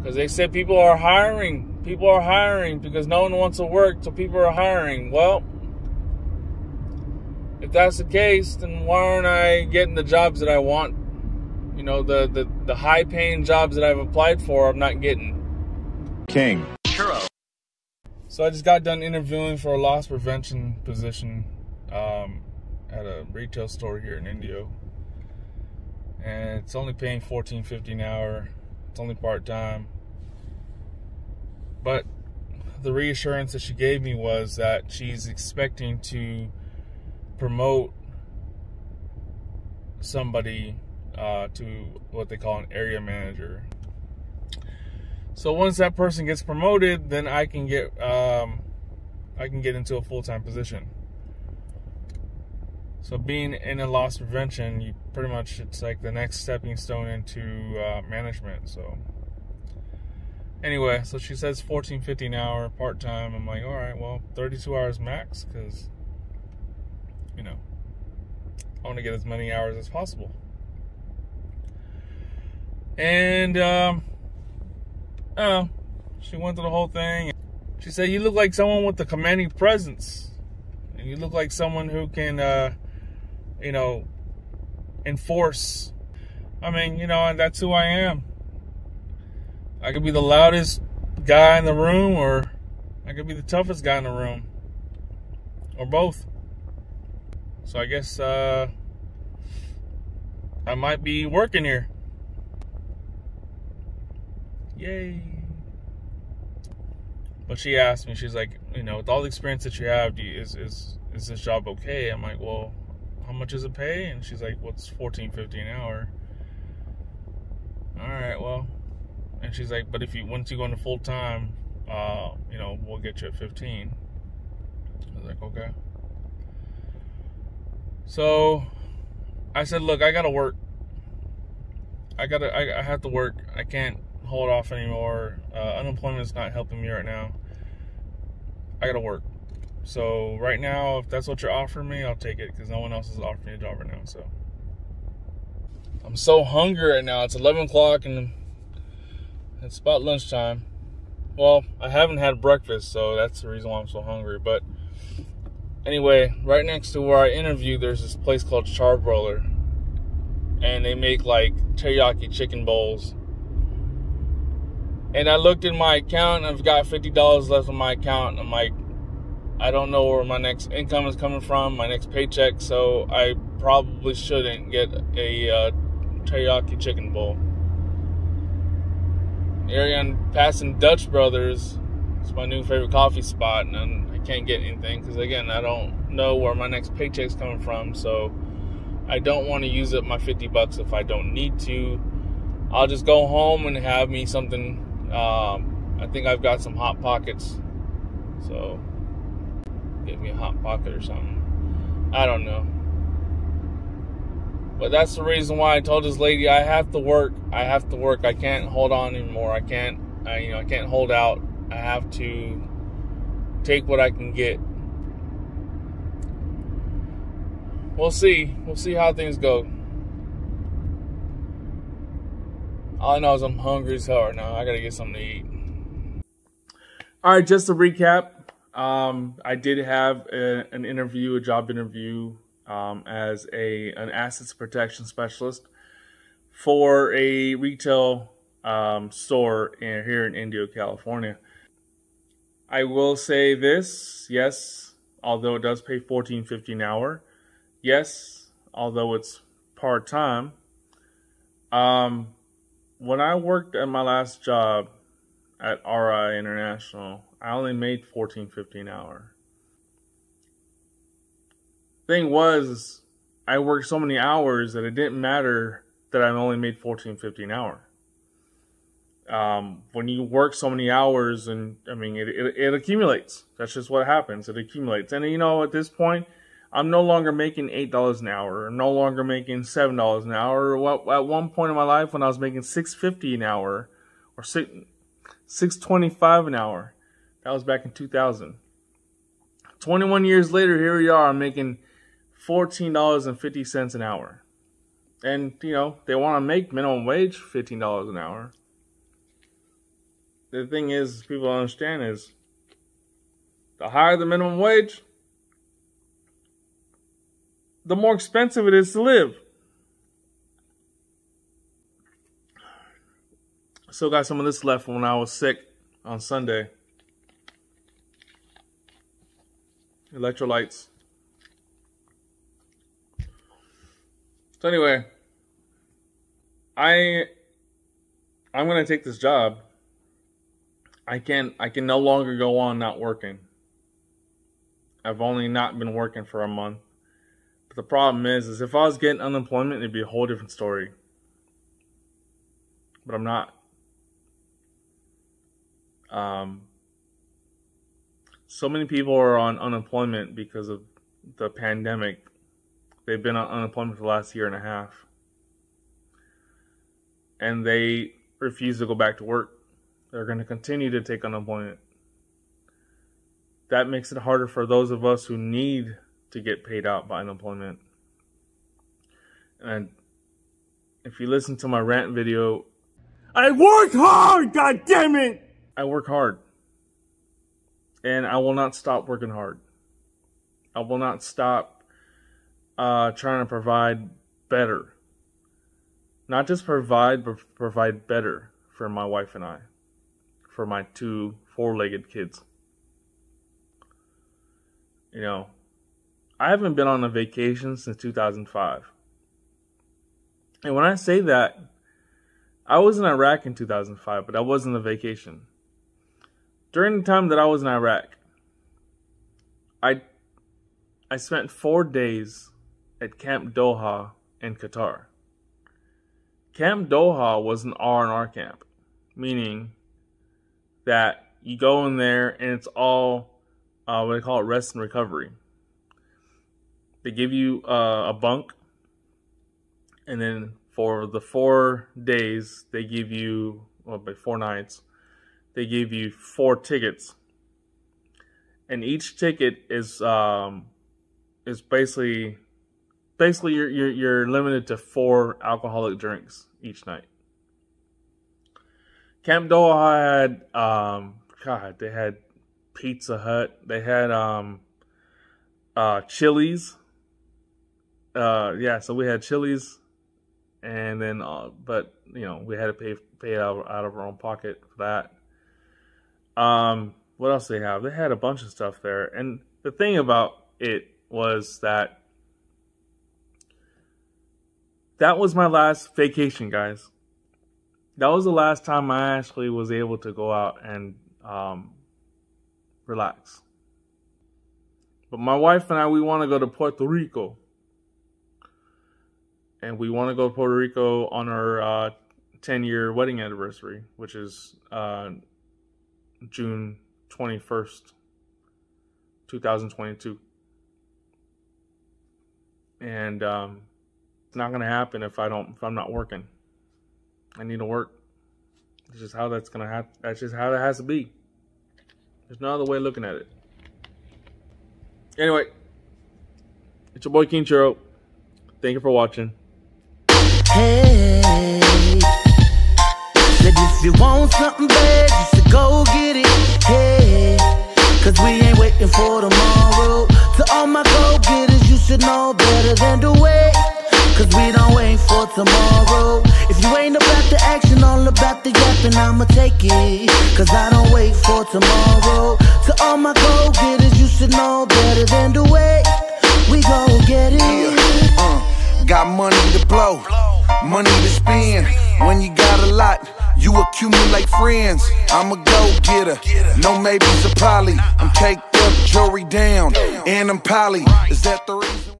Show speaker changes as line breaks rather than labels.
Because they said people are hiring. People are hiring because no one wants to work, so people are hiring. Well, if that's the case, then why aren't I getting the jobs that I want? You know, the high-paying jobs that I've applied for, I'm not getting.
King.
Churro.
So I just got done interviewing for a loss prevention position at a retail store here in Indio. And it's only paying $14.50 an hour. It's only part-time. But the reassurance that she gave me was that she's expecting to promote somebody to what they call an area manager. So once that person gets promoted, then I can get into a full-time position. So being in a loss prevention, you pretty much, it's like the next stepping stone into management. So anyway, so she says $14.50 an hour, part-time. I'm like, all right, well, 32 hours max, because, you know, I want to get as many hours as possible. And she went through the whole thing. She said, you look like someone with a commanding presence. And you look like someone who can, you know, enforce. I mean, you know, and that's who I am. I could be the loudest guy in the room, or I could be the toughest guy in the room, or both. So I guess I might be working here. Yay. But she asked me, she's like, you know, with all the experience that you have, is this job okay? I'm like, well, how much does it pay? And she's like, well, it's $14.50 an hour. All right, well. And she's like, but once you go into full time, you know, we'll get you at 15. I was like, okay. So I said, look, I gotta work. I have to work. I can't hold off anymore. Unemployment is not helping me right now. I gotta work. So right now, if that's what you're offering me, I'll take it, because no one else is offering me a job right now. So I'm so hungry right now. It's 11 o'clock and it's about lunchtime. Well, I haven't had breakfast, so that's the reason why I'm so hungry. But anyway, right next to where I interviewed, there's this place called Churro, and they make like teriyaki chicken bowls. And I looked in my account, and I've got $50 left on my account. I'm like, I don't know where my next income is coming from, my next paycheck, so I probably shouldn't get a teriyaki chicken bowl. The area I'm passing Dutch Brothers. It's my new favorite coffee spot, and I can't get anything because, again, I don't know where my next paycheck's coming from, so I don't want to use up my $50 if I don't need to. I'll just go home and have me something. I think I've got some Hot Pockets, so get me a Hot Pocket or something. I don't know. But that's the reason why I told this lady I have to work. I have to work. I can't hold on anymore. I can't hold out. I have to take what I can get. We'll see. We'll see how things go. All I know is I'm hungry as hell right now. I gotta get something to eat. All right, just to recap. I did have an interview, a job interview, as an assets protection specialist for a retail store here in Indio, California. I will say this, yes, although it does pay $14.50 an hour, yes, although it's part-time, when I worked at my last job at RI International, I only made $14.50 an hour. Thing was, I worked so many hours that it didn't matter that I only made $14.50 an hour. When you work so many hours, and I mean, it accumulates. That's just what happens. It accumulates. And you know, at this point, I'm no longer making $8 an hour. I'm no longer making $7 an hour. At one point in my life, when I was making $6.50 an hour, or $6.25 an hour, that was back in 2000. 21 years later, here we are. I'm making $14.50 an hour. And, you know, they want to make minimum wage $15 an hour. the thing is, people don't understand is, the higher the minimum wage, the more expensive it is to live. Still got some of this left from when I was sick on Sunday. Electrolytes. So anyway, I'm gonna take this job. I can no longer go on not working. I've only not been working for a month. But the problem is if I was getting unemployment, it'd be a whole different story. But I'm not. So many people are on unemployment because of the pandemic. They've been on unemployment for the last year and a half. And they refuse to go back to work. They're going to continue to take unemployment. That makes it harder for those of us who need to get paid out by unemployment. And if you listen to my rant video, I work hard, god damn it! I work hard. And I will not stop working hard. I will not stop trying to provide better. Not just provide, but provide better for my wife and I. For my 2 4-legged kids. You know, I haven't been on a vacation since 2005. And when I say that, I was in Iraq in 2005, but I wasn't on a vacation. During the time that I was in Iraq, I spent 4 days at Camp Doha in Qatar. Camp Doha was an R&R camp, meaning that you go in there and it's all what they call it, rest and recovery. They give you a bunk, and then for the 4 days, they give you, well, by 4 nights, they give you 4 tickets, and each ticket is basically you're limited to 4 alcoholic drinks each night. Camp Doha had they had Pizza Hut, they had Chili's. So we had Chili's, and then but you know, we had to pay it out of our own pocket for that. What else did they have? They had a bunch of stuff there, and the thing about it was that was my last vacation, guys. That was the last time I actually was able to go out and relax. But my wife and I, we want to go to Puerto Rico. And we want to go to Puerto Rico on our 10-year wedding anniversary, which is June 21st, 2022. And it's not going to happen if I'm not working. I need to work. That's just how that's going to happen. That's just how it has to be. There's no other way of looking at it. Anyway, it's your boy King Churro. Thank you for watching.
Hey, said if you want something bad, you should go get it. Hey, cause we ain't waiting for tomorrow. To all my go-getters, you should know better than to wait. Cause we don't wait for tomorrow. If you ain't about the action, all about the yapping, I'ma take it. Cause I don't wait for tomorrow. To all my go-getters, you should know better than to wait. We gon' get it.
Got money to blow, money to spend. When you got a lot, you accumulate friends. I'm a go-getter, no maybes or probably. I'm caked up, jewelry down, and I'm poly. Is that the reason?